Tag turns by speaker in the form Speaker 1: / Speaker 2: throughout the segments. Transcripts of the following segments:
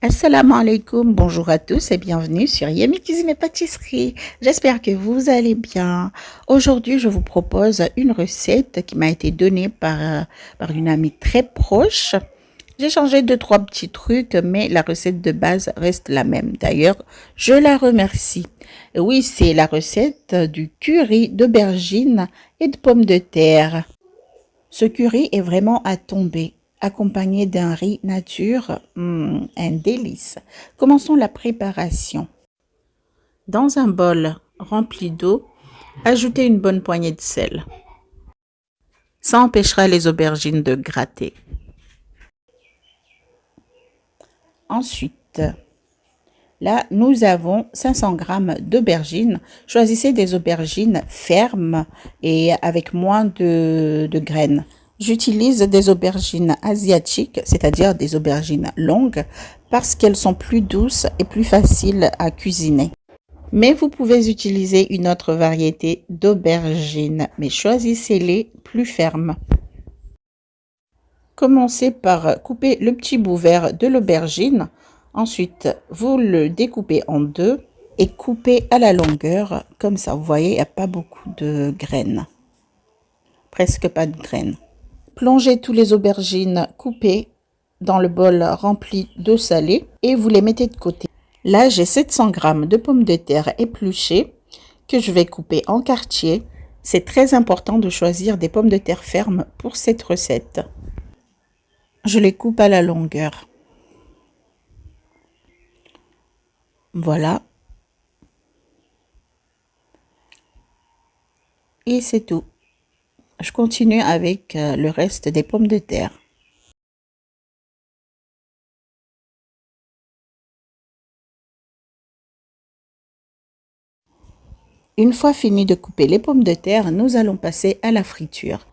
Speaker 1: Assalamu alaikum, bonjour à tous et bienvenue sur Yummy Cuisine et Pâtisserie. J'espère que vous allez bien. Aujourd'hui, je vous propose une recette qui m'a été donnée par une amie très proche. J'ai changé 2-3 petits trucs, mais la recette de base reste la même. D'ailleurs, je la remercie. Et oui, c'est la recette du curry d'aubergines et de pommes de terre. Ce curry est vraiment à tomber, accompagné d'un riz nature, un délice. Commençons la préparation. Dans un bol rempli d'eau, ajoutez une bonne poignée de sel. Ça empêchera les aubergines de gratter. Ensuite, là, nous avons 500 g d'aubergines. Choisissez des aubergines fermes et avec moins de graines. J'utilise des aubergines asiatiques, c'est-à-dire des aubergines longues, parce qu'elles sont plus douces et plus faciles à cuisiner. Mais vous pouvez utiliser une autre variété d'aubergines, mais choisissez-les plus fermes. Commencez par couper le petit bout vert de l'aubergine. Ensuite, vous le découpez en deux et coupez à la longueur. Comme ça, vous voyez, il n'y a pas beaucoup de graines. Presque pas de graines. Plongez tous les aubergines coupées dans le bol rempli d'eau salée et vous les mettez de côté. Là, j'ai 700 g de pommes de terre épluchées que je vais couper en quartiers. C'est très important de choisir des pommes de terre fermes pour cette recette. Je les coupe à la longueur. Voilà. Et c'est tout. Je continue avec le reste des pommes de terre. Une fois fini de couper les pommes de terre, nous allons passer à la friture.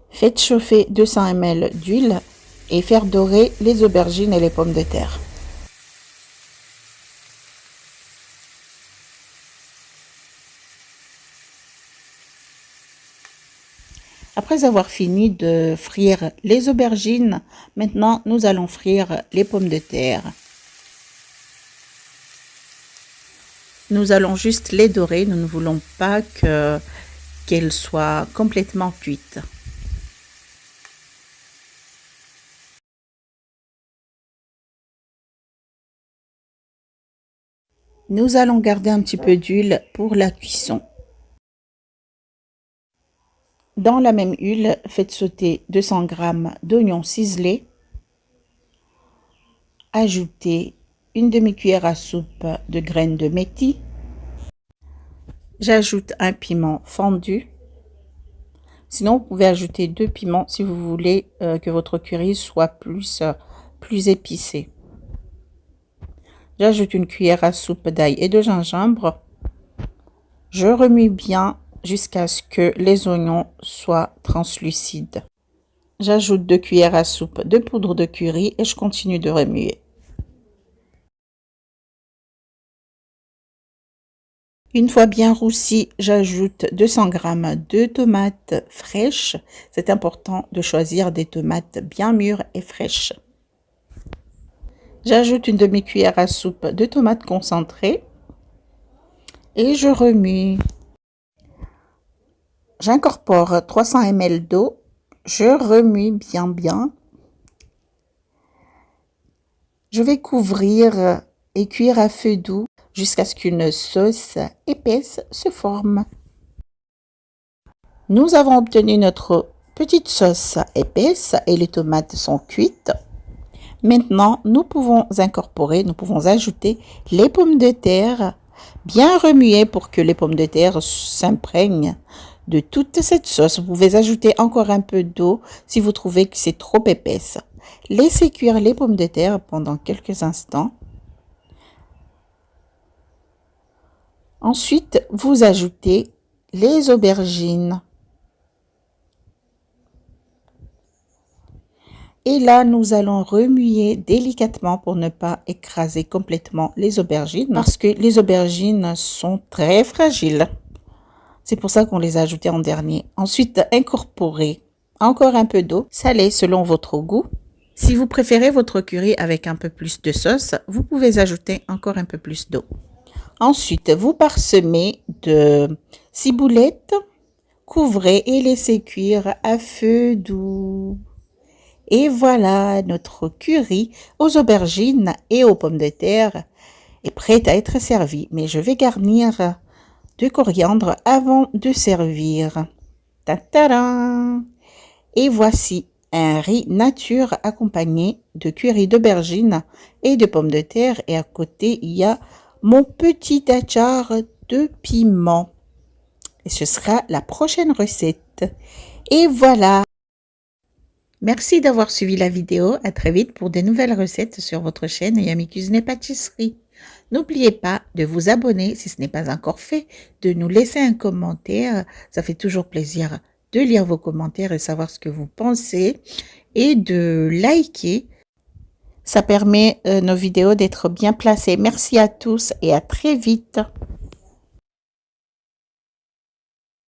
Speaker 1: Faites chauffer 200 ml d'huile et faire dorer les aubergines et les pommes de terre. Après avoir fini de frire les aubergines, maintenant nous allons frire les pommes de terre. Nous allons juste les dorer, nous ne voulons pas qu'elles soient complètement cuites. Nous allons garder un petit peu d'huile pour la cuisson. Dans la même huile, faites sauter 200 g d'oignons ciselés. Ajoutez une demi-cuillère à soupe de graines de méthis. J'ajoute un piment fendu. Sinon, vous pouvez ajouter 2 piments si vous voulez que votre curry soit plus épicé. J'ajoute une cuillère à soupe d'ail et de gingembre. Je remue bien jusqu'à ce que les oignons soient translucides. J'ajoute 2 cuillères à soupe de poudre de curry et je continue de remuer. Une fois bien roussi, j'ajoute 200 g de tomates fraîches. C'est important de choisir des tomates bien mûres et fraîches. J'ajoute une demi-cuillère à soupe de tomates concentrées et je remue. J'incorpore 300 ml d'eau. Je remue bien. Je vais couvrir et cuire à feu doux jusqu'à ce qu'une sauce épaisse se forme. Nous avons obtenu notre petite sauce épaisse et les tomates sont cuites. Maintenant, nous pouvons ajouter les pommes de terre, bien remuer pour que les pommes de terre s'imprègnent de toute cette sauce. Vous pouvez ajouter encore un peu d'eau si vous trouvez que c'est trop épaisse. Laissez cuire les pommes de terre pendant quelques instants. Ensuite, vous ajoutez les aubergines. Et là, nous allons remuer délicatement pour ne pas écraser complètement les aubergines parce que les aubergines sont très fragiles. C'est pour ça qu'on les a ajoutées en dernier. Ensuite, incorporez encore un peu d'eau salée selon votre goût. Si vous préférez votre curry avec un peu plus de sauce, vous pouvez ajouter encore un peu plus d'eau. Ensuite, vous parsemez de ciboulette, couvrez et laissez cuire à feu doux. Et voilà, notre curry aux aubergines et aux pommes de terre est prêt à être servi. Mais je vais garnir de coriandre avant de servir. Ta-ta-da! Et voici un riz nature accompagné de curry d'aubergines et de pommes de terre. Et à côté, il y a mon petit achar de piment. Et ce sera la prochaine recette. Et voilà. Merci d'avoir suivi la vidéo. À très vite pour de nouvelles recettes sur votre chaîne Yummy Cuisine et Pâtisserie. N'oubliez pas de vous abonner si ce n'est pas encore fait, de nous laisser un commentaire. Ça fait toujours plaisir de lire vos commentaires et savoir ce que vous pensez. Et de liker. Ça permet nos vidéos d'être bien placées. Merci à tous et à très vite.